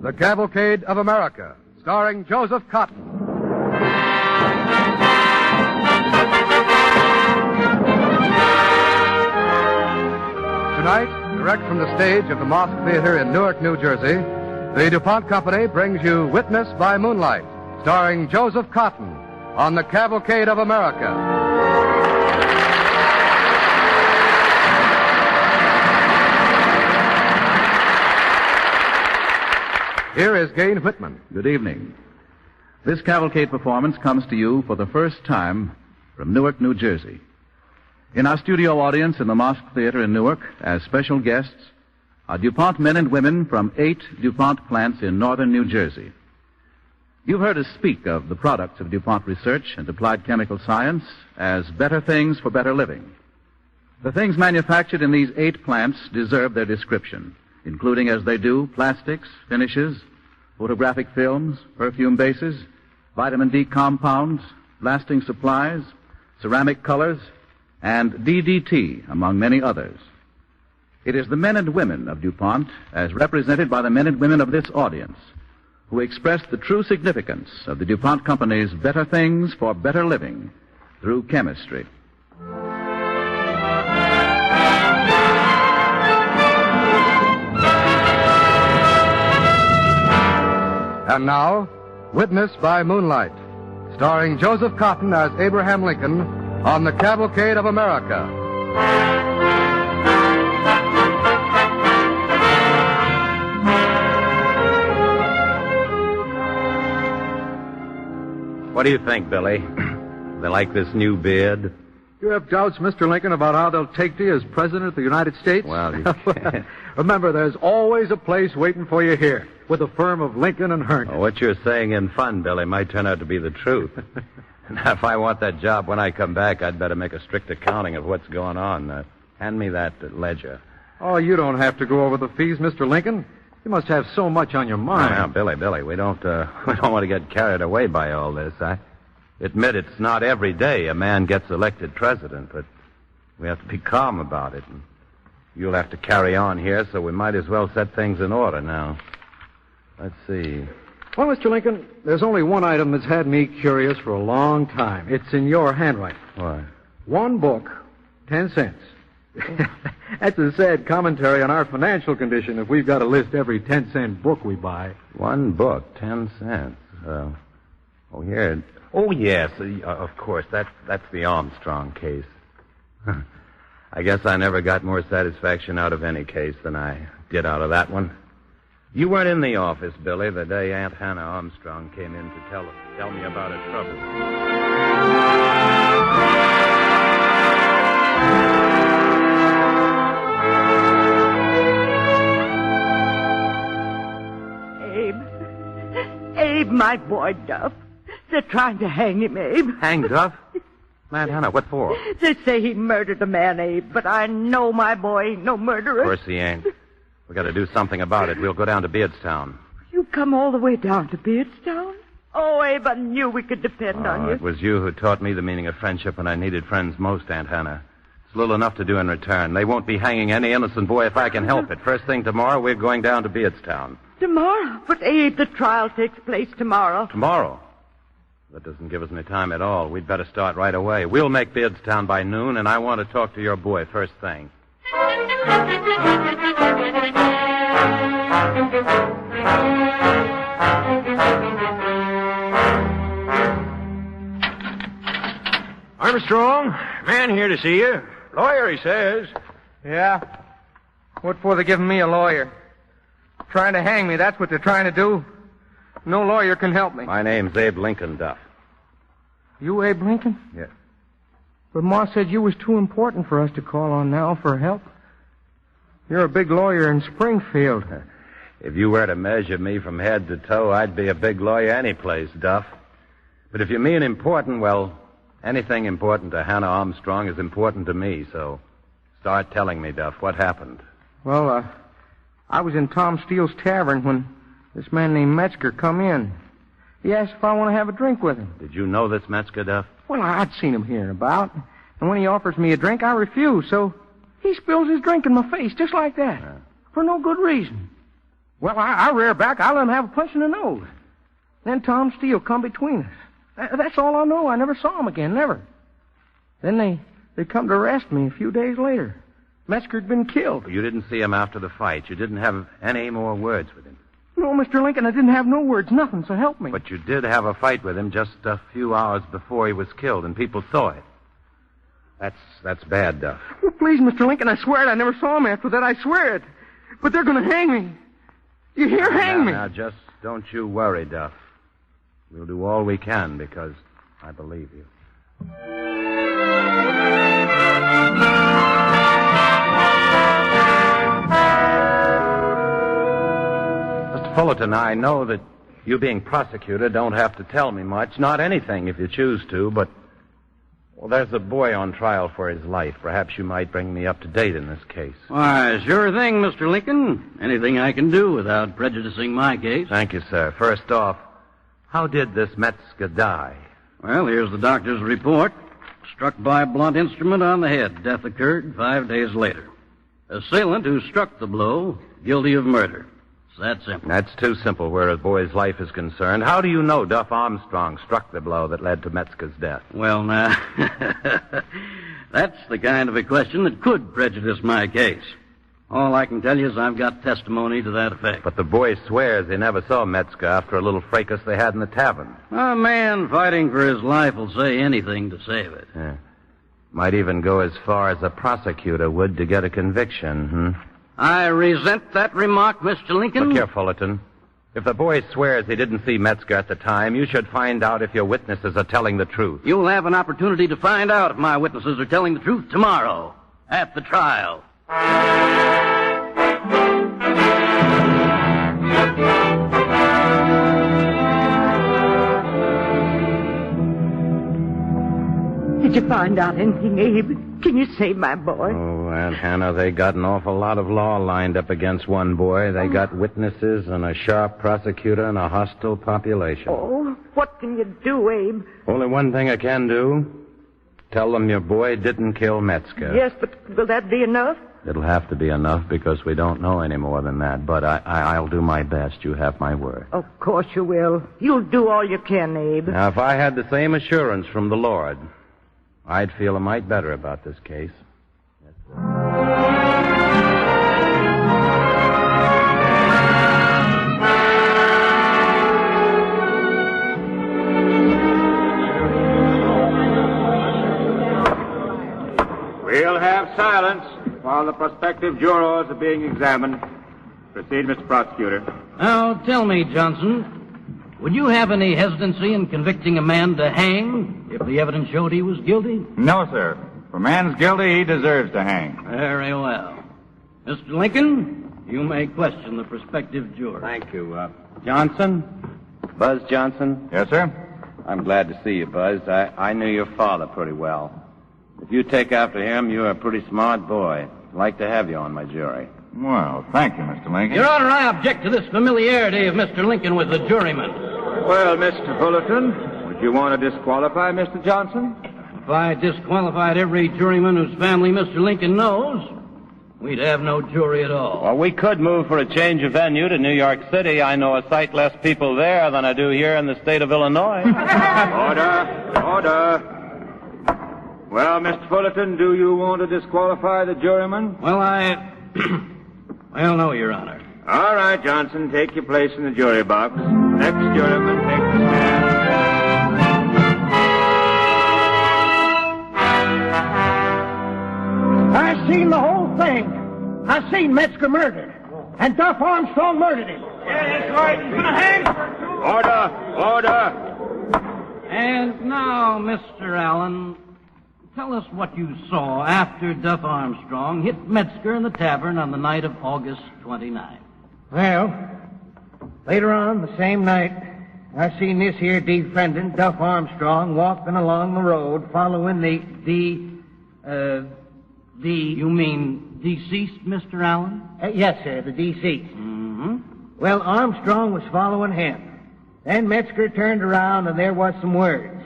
The Cavalcade of America, starring Joseph Cotton. Tonight, direct from the stage of the Mosque Theater in Newark, New Jersey, the DuPont Company brings you Witness by Moonlight, starring Joseph Cotton on the Cavalcade of America. Here is Gane Whitman. Good evening. This Cavalcade performance comes to you for the first time from Newark, New Jersey. In our studio audience in the Mosque Theater in Newark, as special guests, are DuPont men and women from 8 DuPont plants in northern New Jersey. You've heard us speak of the products of DuPont research and applied chemical science as better things for better living. The things manufactured in these 8 plants deserve their description, including as they do plastics, finishes, photographic films, perfume bases, vitamin D compounds, lasting supplies, ceramic colors, and DDT, among many others. It is the men and women of DuPont, as represented by the men and women of this audience, who express the true significance of the DuPont Company's better things for better living through chemistry. And now, Witness by Moonlight, starring Joseph Cotton as Abraham Lincoln on the Cavalcade of America. What do you think, Billy? They like this new beard? You have doubts, Mr. Lincoln, about how they'll take to you as President of the United States? Well, Remember, there's always a place waiting for you here with the firm of Lincoln and Herndon. what you're saying in fun, Billy, might turn out to be the truth. Now, if I want that job when I come back, I'd better make a strict accounting of what's going on. Hand me that ledger. Oh, you don't have to go over the fees, Mr. Lincoln. You must have so much on your mind. Now, Billy, we don't want to get carried away by all this. I admit it's not every day a man gets elected president, but we have to be calm about it. And you'll have to carry on here, so we might as well set things in order now. Let's see. Well, Mr. Lincoln, there's only one item that's had me curious for a long time. It's in your handwriting. What? One book, 10 cents. That's a sad commentary on our financial condition if we've got to list every 10-cent book we buy. One book, 10 cents. Here. Oh, yes, of course. That's the Armstrong case. I guess I never got more satisfaction out of any case than I did out of that one. You weren't in the office, Billy, the day Aunt Hannah Armstrong came in to tell me about her trouble. Abe, my boy, Duff. They're trying to hang him, Abe. Hang Duff? Aunt Hannah, what for? They say he murdered a man, Abe, but I know my boy ain't no murderer. Of course he ain't. We got to do something about it. We'll go down to Beardstown. You come all the way down to Beardstown? Oh, Abe, I knew we could depend on you. It was you who taught me the meaning of friendship when I needed friends most, Aunt Hannah. It's little enough to do in return. They won't be hanging any innocent boy if I can help it. First thing tomorrow, we're going down to Beardstown. Tomorrow? But, Abe, the trial takes place tomorrow. Tomorrow? That doesn't give us any time at all. We'd better start right away. We'll make Beardstown by noon, and I want to talk to your boy first thing. Armstrong, man here to see you. Lawyer, he says. Yeah? What for they giving me a lawyer? Trying to hang me, that's what they're trying to do. No lawyer can help me. My name's Abe Lincoln Duff. You Abe Lincoln? Yes. But Ma said you was too important for us to call on now for help. You're a big lawyer in Springfield. If you were to measure me from head to toe, I'd be a big lawyer any place, Duff. But if you mean important, well, anything important to Hannah Armstrong is important to me, so start telling me, Duff, what happened? Well, I was in Tom Steele's tavern when this man named Metzger come in. He asked if I want to have a drink with him. Did you know this Metzger, Duff? Well, I'd seen him here and about. And when he offers me a drink, I refuse. So he spills his drink in my face, just like that. For no good reason. Well, I rear back. I let him have a punch in the nose. Then Tom Steele come between us. That's all I know. I never saw him again, never. Then they come to arrest me a few days later. Metzger'd been killed. You didn't see him after the fight. You didn't have any more words with him. No, Mr. Lincoln, I didn't have no words, nothing, so help me. But you did have a fight with him just a few hours before he was killed, and people saw it. That's bad, Duff. Well, please, Mr. Lincoln, I swear it. I never saw him after that. I swear it. But they're going to hang me. You hear? Hang me. Now, just don't you worry, Duff. We'll do all we can because I believe you. Mr. Fullerton, I know that you being prosecutor don't have to tell me much, not anything if you choose to, but, well, there's a boy on trial for his life. Perhaps you might bring me up to date in this case. Why, sure thing, Mr. Lincoln. Anything I can do without prejudicing my case. Thank you, sir. First off, how did this Metzger die? Well, here's the doctor's report. Struck by a blunt instrument on the head. Death occurred 5 days later. Assailant who struck the blow, guilty of murder. It's that simple. That's too simple where a boy's life is concerned. How do you know Duff Armstrong struck the blow that led to Metzger's death? Well, now, that's the kind of a question that could prejudice my case. All I can tell you is I've got testimony to that effect. But the boy swears he never saw Metzger after a little fracas they had in the tavern. A man fighting for his life will say anything to save it. Yeah. Might even go as far as a prosecutor would to get a conviction, I resent that remark, Mr. Lincoln. Look here, Fullerton. If the boy swears he didn't see Metzger at the time, you should find out if your witnesses are telling the truth. You'll have an opportunity to find out if my witnesses are telling the truth tomorrow, at the trial. Did you find out anything, Abe? Can you save my boy? Oh, Aunt Hannah, they got an awful lot of law lined up against one boy. They got witnesses and a sharp prosecutor and a hostile population. Oh, what can you do, Abe? Only one thing I can do. Tell them your boy didn't kill Metzger. Yes, but will that be enough? It'll have to be enough because we don't know any more than that. But I'll do my best. You have my word. Of course you will. You'll do all you can, Abe. Now, if I had the same assurance from the Lord, I'd feel a mite better about this case. We'll have silence while the prospective jurors are being examined. Proceed, Mr. Prosecutor. Now, tell me, Johnson, would you have any hesitancy in convicting a man to hang if the evidence showed he was guilty? No, sir. If a man's guilty, he deserves to hang. Very well. Mr. Lincoln, you may question the prospective juror. Thank you. Johnson? Buzz Johnson? Yes, sir? I'm glad to see you, Buzz. I knew your father pretty well. If you take after him, you're a pretty smart boy. I'd like to have you on my jury. Well, thank you, Mr. Lincoln. Your Honor, I object to this familiarity of Mr. Lincoln with the juryman. Well, Mr. Fullerton, would you want to disqualify Mr. Johnson? If I disqualified every juryman whose family Mr. Lincoln knows, we'd have no jury at all. Well, we could move for a change of venue to New York City. I know a sight less people there than I do here in the state of Illinois. Order. Well, Mr. Fullerton, do you want to disqualify the juryman? Well, well, no, Your Honor. All right, Johnson, take your place in the jury box. Next juryman, take the stand. I seen the whole thing. I seen Metzger murdered. And Duff Armstrong murdered him. Yeah, that's right. He's gonna hang. Order. And now, Mr. Allen, tell us what you saw after Duff Armstrong hit Metzger in the tavern on the night of August 29th. Well, later on, the same night, I seen this here defendant, Duff Armstrong, walking along the road following You mean deceased, Mr. Allen? Yes, sir, the deceased. Mm-hmm. Well, Armstrong was following him. Then Metzger turned around and there was some words.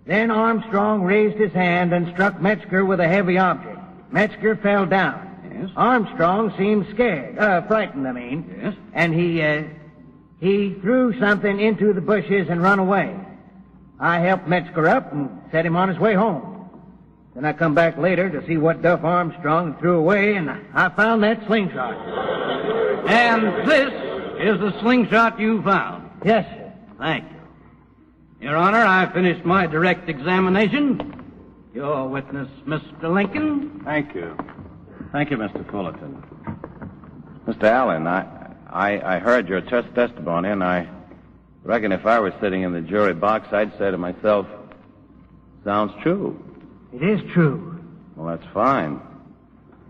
Then Armstrong raised his hand and struck Metzger with a heavy object. Metzger fell down. Yes. Armstrong seemed scared, frightened, I mean. Yes. And he threw something into the bushes and run away. I helped Metzger up and set him on his way home. Then I come back later to see what Duff Armstrong threw away, and I found that slingshot. And this is the slingshot you found? Yes, sir. Thank you. Your Honor, I finished my direct examination. Your witness, Mr. Lincoln. Thank you. Thank you, Mr. Fullerton. Mr. Allen, I heard your testimony, and I reckon if I were sitting in the jury box, I'd say to myself, sounds true. It is true. Well, that's fine.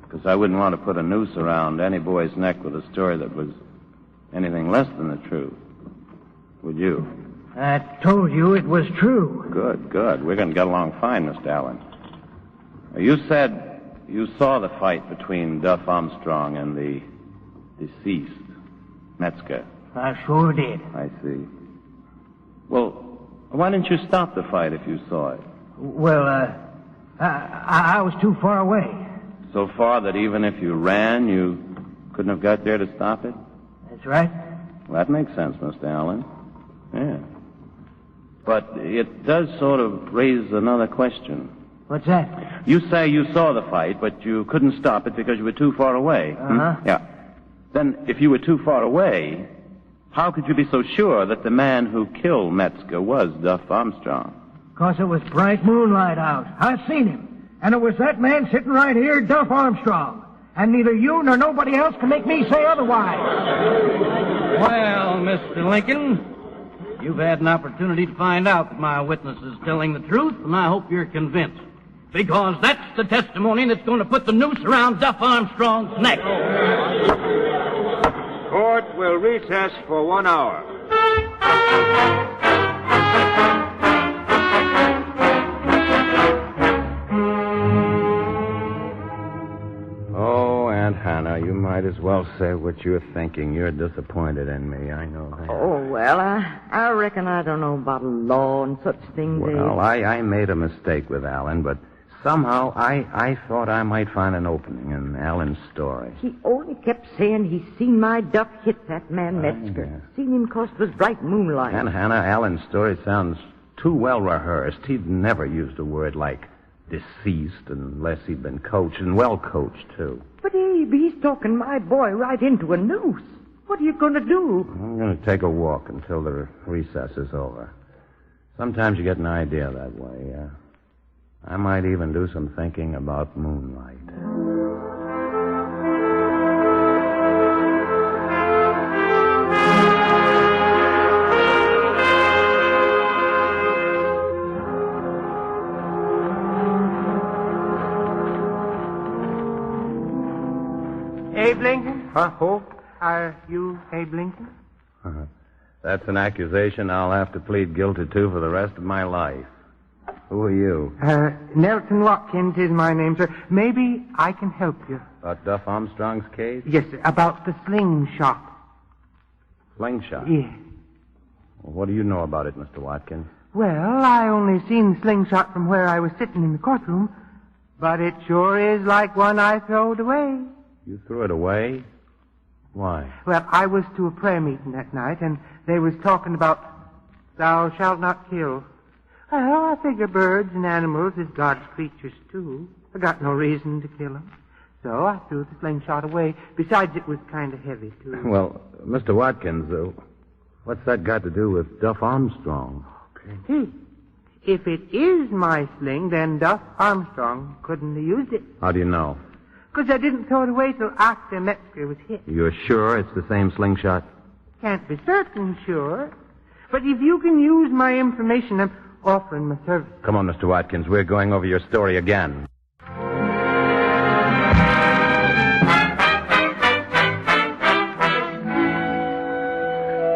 Because I wouldn't want to put a noose around any boy's neck with a story that was anything less than the truth. Would you? I told you it was true. Good, good. We're going to get along fine, Mr. Allen. You said you saw the fight between Duff Armstrong and the deceased, Metzger. I sure did. I see. Well, why didn't you stop the fight if you saw it? Well, I was too far away. So far that even if you ran, you couldn't have got there to stop it? That's right. Well, that makes sense, Mr. Allen. Yeah. But it does sort of raise another question. What's that? You say you saw the fight, but you couldn't stop it because you were too far away. Uh-huh. Yeah. Then, if you were too far away, how could you be so sure that the man who killed Metzger was Duff Armstrong? Because it was bright moonlight out. I've seen him. And it was that man sitting right here, Duff Armstrong. And neither you nor nobody else can make me say otherwise. Well, Mr. Lincoln, you've had an opportunity to find out that my witness is telling the truth, and I hope you're convinced. Because that's the testimony that's going to put the noose around Duff Armstrong's neck. Court will recess for 1 hour. Oh, Aunt Hannah, you might as well say what you're thinking. You're disappointed in me, I know that. Oh, well, I reckon I don't know about law and such things. Well, I made a mistake with Alan, but somehow I thought I might find an opening in Alan's story. He only kept saying he's seen my Duff hit that man Metzger. Yeah. Seen him 'cause it was bright moonlight. Aunt Hannah, Alan's story sounds too well rehearsed. He'd never used a word like deceased unless he'd been coached, and well coached, too. But Abe, he's talking my boy right into a noose. What are you going to do? I'm going to take a walk until the recess is over. Sometimes you get an idea that way. I might even do some thinking about Moonlight. Abe Lincoln? Huh? Who? Are you Abe Lincoln? That's an accusation I'll have to plead guilty to for the rest of my life. Who are you? Nelson Watkins is my name, sir. Maybe I can help you. About Duff Armstrong's case? Yes, sir. About the slingshot. Slingshot? Yeah. Well, what do you know about it, Mr. Watkins? Well, I only seen the slingshot from where I was sitting in the courtroom, but it sure is like one I throwed away. You threw it away? Why? Well, I was to a prayer meeting that night, and they was talking about thou shalt not kill. Well, I figure birds and animals is God's creatures, too. I got no reason to kill them. So I threw the slingshot away. Besides, it was kind of heavy, too. Well, Mr. Watkins, what's that got to do with Duff Armstrong? Hey, if it is my sling, then Duff Armstrong couldn't have used it. How do you know? 'Cause I didn't throw it away till after Metzger was hit. You're sure it's the same slingshot? Can't be certain, sure. But if you can use my information, I'm offering my service. Come on, Mr. Watkins. We're going over your story again.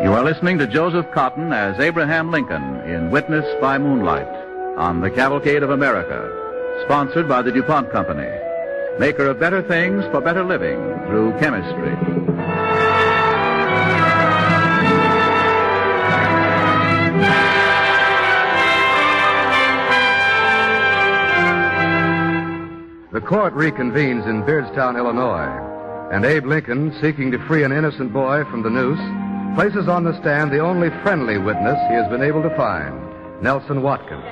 You are listening to Joseph Cotton as Abraham Lincoln in Witness by Moonlight on the Cavalcade of America, sponsored by the DuPont Company, maker of better things for better living through chemistry. The court reconvenes in Beardstown, Illinois, and Abe Lincoln, seeking to free an innocent boy from the noose, places on the stand the only friendly witness he has been able to find, Nelson Watkins.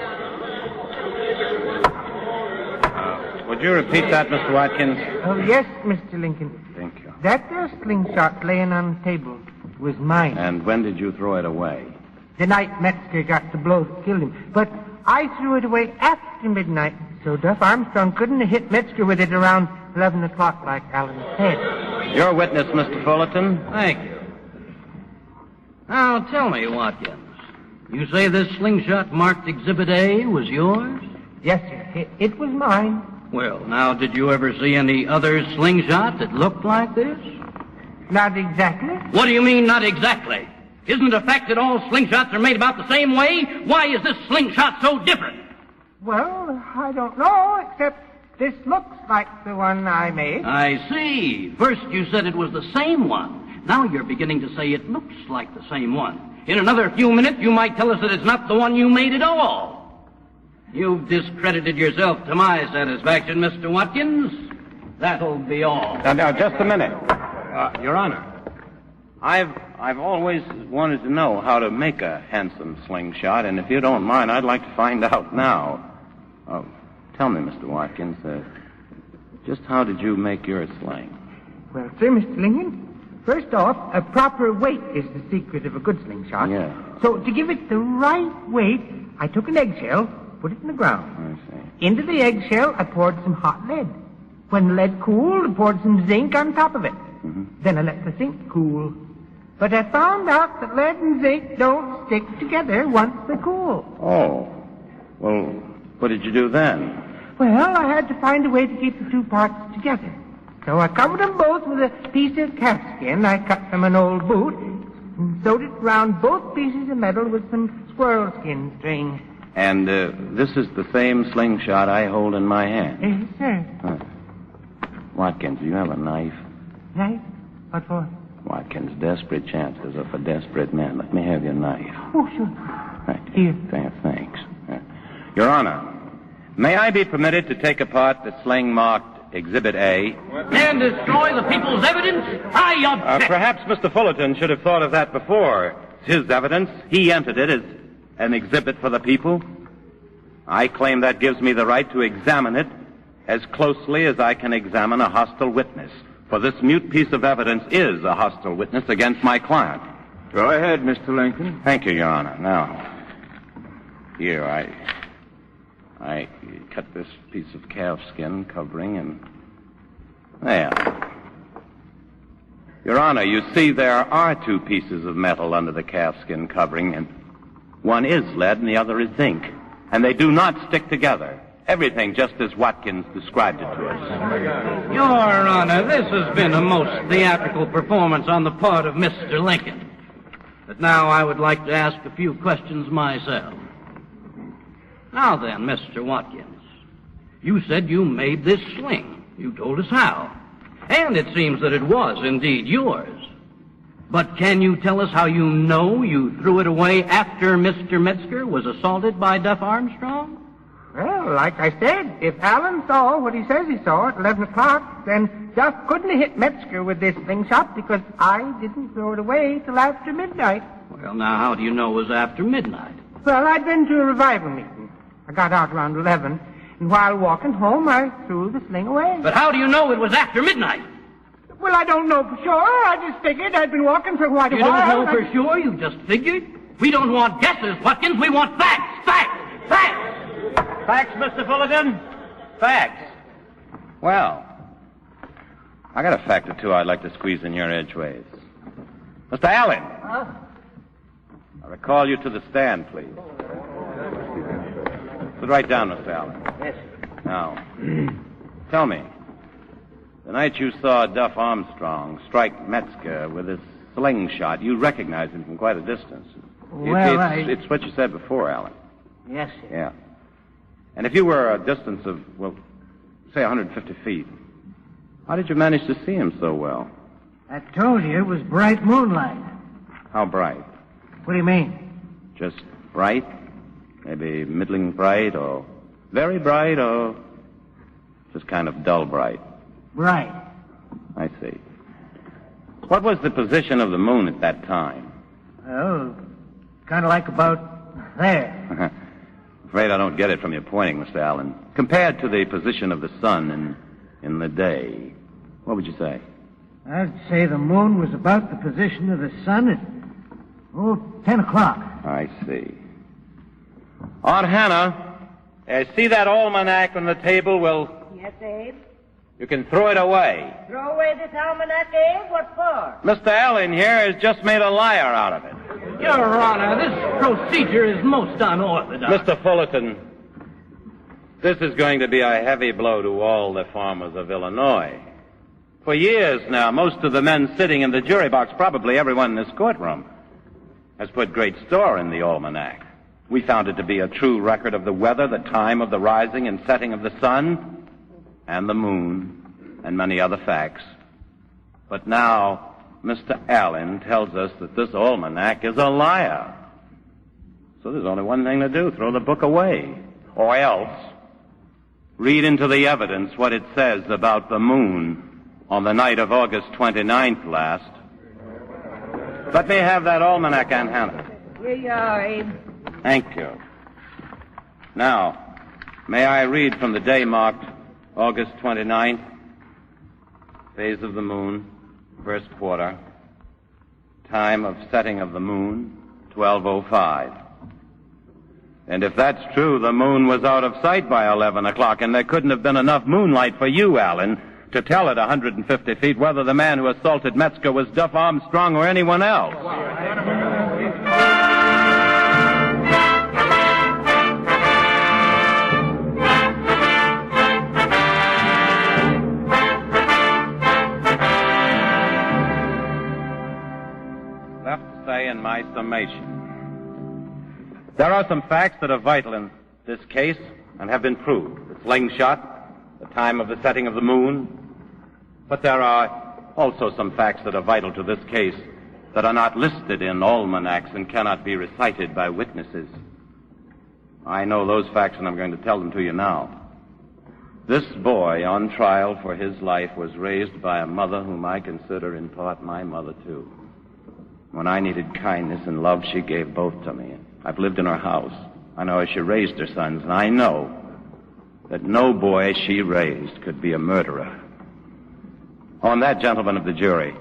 Would you repeat that, Mr. Watkins? Oh, yes, Mr. Lincoln. Thank you. That there slingshot laying on the table was mine. And when did you throw it away? The night Metzger got the blow that killed him. But I threw it away after midnight, so Duff Armstrong couldn't have hit Metzger with it around 11 o'clock like Allen said. Your witness, Mr. Fullerton. Thank you. Now, tell me, Watkins. You say this slingshot marked Exhibit A was yours? Yes, sir. It was mine. Well, now, did you ever see any other slingshot that looked like this? Not exactly. What do you mean, not exactly? Isn't it a fact that all slingshots are made about the same way? Why is this slingshot so different? Well, I don't know, except this looks like the one I made. I see. First you said it was the same one. Now you're beginning to say it looks like the same one. In another few minutes, you might tell us that it's not the one you made at all. You've discredited yourself to my satisfaction, Mr. Watkins. That'll be all. Now, just a minute. Your Honor, I've always wanted to know how to make a handsome slingshot, and if you don't mind, I'd like to find out now. Tell me, Mr. Watkins, just how did you make your sling? Well, sir, Mr. Lincoln, first off, a proper weight is the secret of a good slingshot. Yeah. So to give it the right weight, I took an eggshell, put it in the ground. I see. Into the eggshell, I poured some hot lead. When the lead cooled, I poured some zinc on top of it. Mm-hmm. Then I let the zinc cool. But I found out that lead and zinc don't stick together once they cool. Oh. Well, what did you do then? Well, I had to find a way to keep the two parts together. So I covered them both with a piece of calfskin I cut from an old boot and sewed it around both pieces of metal with some squirrel skin string. And this is the same slingshot I hold in my hand. Yes, sir. Huh. Watkins, do you have a knife? Knife? What for? Watkins, desperate chances are for desperate men. Let me have your knife. Oh, sure. Right. Here. Thanks. Your Honor, may I be permitted to take apart the sling marked Exhibit A? And destroy the people's evidence? I object. Perhaps Mr. Fullerton should have thought of that before. It's his evidence. He entered it as an exhibit for the people. I claim that gives me the right to examine it as closely as I can examine a hostile witness. For this mute piece of evidence is a hostile witness against my client. Go ahead, Mr. Lincoln. Thank you, Your Honor. Now, here, I cut this piece of calfskin covering and... There. Your Honor, you see there are two pieces of metal under the calfskin covering, and one is lead and the other is zinc. And they do not stick together. Everything just as Watkins described it to us. Your Honor, this has been a most theatrical performance on the part of Mr. Lincoln. But now I would like to ask a few questions myself. Now then, Mr. Watkins, you said you made this sling. You told us how. And it seems that it was indeed yours. But can you tell us how you know you threw it away after Mr. Metzger was assaulted by Duff Armstrong? Well, like I said, if Allen saw what he says he saw at 11 o'clock, then Duff couldn't have hit Metzger with this slingshot because I didn't throw it away till after midnight. Well, now, how do you know it was after midnight? Well, I'd been to a revival meeting. I got out around 11, and while walking home, I threw the sling away. But how do you know it was after midnight? Well, I don't know for sure. I just figured I'd been walking for quite a while. You don't know for sure? You just figured? We don't want guesses, Watkins. We want facts. Facts! Facts! Facts, Mr. Fullerton? Facts. Well, I got a fact or two I'd like to squeeze in your edgeways. Mr. Allen. Huh? I recall you to the stand, please. Sit right down, Mr. Allen. Yes. Now, tell me, the night you saw Duff Armstrong strike Metzger with his slingshot, you recognized him from quite a distance. Well, it's what you said before, Allen. Yes, sir. Yeah. And if you were a distance of, well, say 150 feet, how did you manage to see him so well? I told you it was bright moonlight. How bright? What do you mean? Just bright? Maybe middling bright or very bright or Just kind of dull bright. Right. I see. What was the position of the moon at that time? Well, kind of like about there. Afraid I don't get it from your pointing, Mr. Allen. Compared to the position of the sun in the day, what would you say? I'd say the moon was about the position of the sun at, 10 o'clock. I see. Aunt Hannah, see that almanac on the table? Well, Yes, Abe? you can throw it away. Throw away this almanac, Abe? What for? Mr. Allen here has just made a liar out of it. Your Honor, this procedure is most unorthodox. Mr. Fullerton, this is going to be a heavy blow to all the farmers of Illinois. For years now, most of the men sitting in the jury box, probably everyone in this courtroom, has put great store in the almanac. We found it to be a true record of the weather, the time of the rising and setting of the sun, and the moon, and many other facts. But now, Mr. Allen tells us that this almanac is a liar. So there's only one thing to do, throw the book away. Or else, read into the evidence what it says about the moon on the night of August 29th last. Let me have that almanac, Aunt Hannah. Here you are, Abe. Thank you. Now, may I read from the day marked August 29th? Phase of the moon, first quarter. Time of setting of the moon, 12:05. And if that's true, the moon was out of sight by 11 o'clock, and there couldn't have been enough moonlight for you, Allen, to tell at 150 feet whether the man who assaulted Metzger was Duff Armstrong or anyone else. Left to say in my summation. There are some facts that are vital in this case and have been proved. The slingshot, the time of the setting of the moon. But there are also some facts that are vital to this case that are not listed in almanacs and cannot be recited by witnesses. I know those facts, and I'm going to tell them to you now. This boy on trial for his life was raised by a mother whom I consider in part my mother, too. When I needed kindness and love, she gave both to me. I've lived in her house. I know how she raised her sons, and I know that no boy she raised could be a murderer. On that, gentlemen of the jury,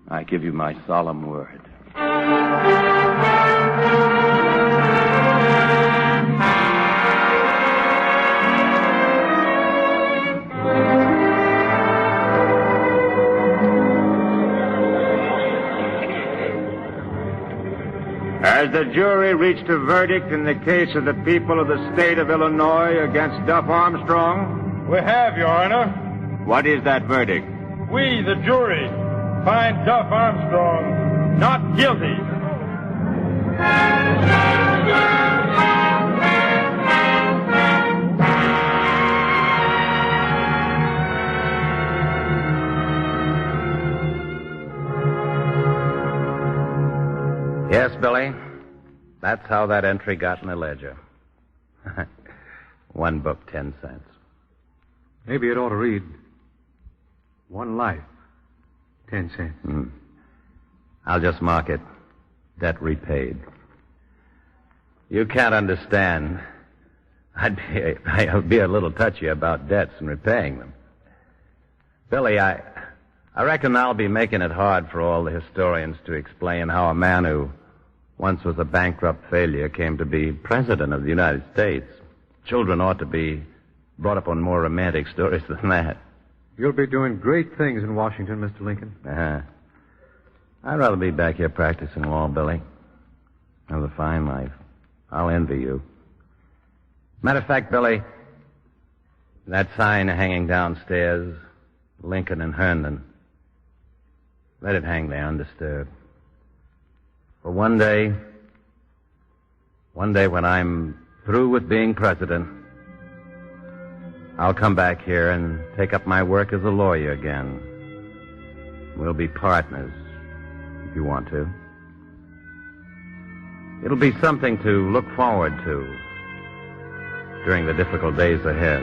I give you my solemn word. Has the jury reached a verdict in the case of the people of the state of Illinois against Duff Armstrong? We have, Your Honor. What is that verdict? We, the jury, find Duff Armstrong not guilty. Yes, Billy. That's how that entry got in the ledger. One book, 10 cents. Maybe it ought to read, one life, 10 cents. I'll just mark it, debt repaid. You can't understand. I'd be a little touchy about debts and repaying them. Billy, I reckon I'll be making it hard for all the historians to explain how a man who once was a bankrupt failure came to be president of the United States. Children ought to be brought up on more romantic stories than that. You'll be doing great things in Washington, Mr. Lincoln. I'd rather be back here practicing law, Billy. Have a fine life. I'll envy you. Matter of fact, Billy, that sign hanging downstairs, Lincoln and Herndon, let it hang there undisturbed. For one day when I'm through with being president, I'll come back here and take up my work as a lawyer again. We'll be partners, if you want to. It'll be something to look forward to during the difficult days ahead.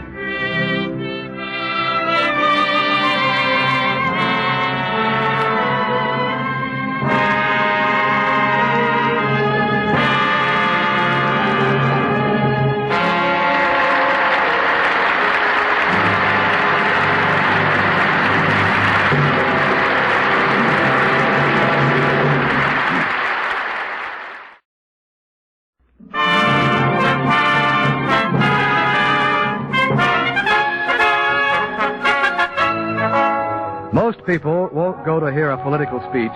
not go to hear a political speech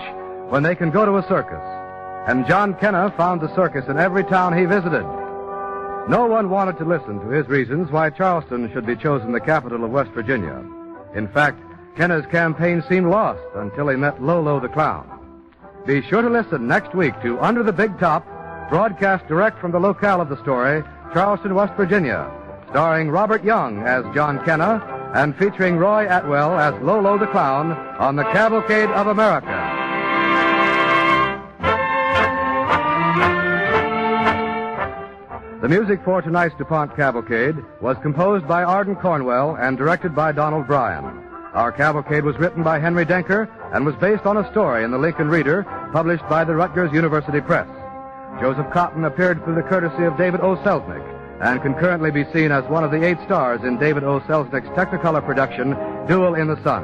when they can go to a circus. And John Kenna found the circus in every town he visited. No one wanted to listen to his reasons why Charleston should be chosen the capital of West Virginia. In fact, Kenna's campaign seemed lost until he met Lolo the Clown. Be sure to listen next week to Under the Big Top, broadcast direct from the locale of the story, Charleston, West Virginia, starring Robert Young as John Kenna and featuring Roy Atwell as Lolo the Clown on the Cavalcade of America. The music for tonight's DuPont Cavalcade was composed by Arden Cornwell and directed by Donald Bryan. Our cavalcade was written by Henry Denker and was based on a story in the Lincoln Reader published by the Rutgers University Press. Joseph Cotton appeared through the courtesy of David O. Selznick and can currently be seen as one of the 8 stars in David O. Selznick's Technicolor production, Duel in the Sun.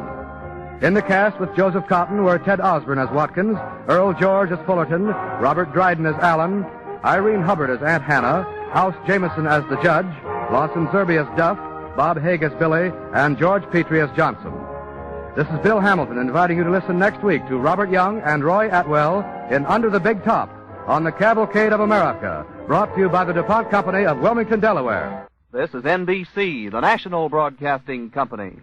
In the cast with Joseph Cotton were Ted Osborne as Watkins, Earl George as Fullerton, Robert Dryden as Allen, Irene Hubbard as Aunt Hannah, House Jameson as the Judge, Lawson Zerby as Duff, Bob Haig as Billy, and George Petrie as Johnson. This is Bill Hamilton inviting you to listen next week to Robert Young and Roy Atwell in Under the Big Top on the Cavalcade of America, brought to you by the DuPont Company of Wilmington, Delaware. This is NBC, the national broadcasting company.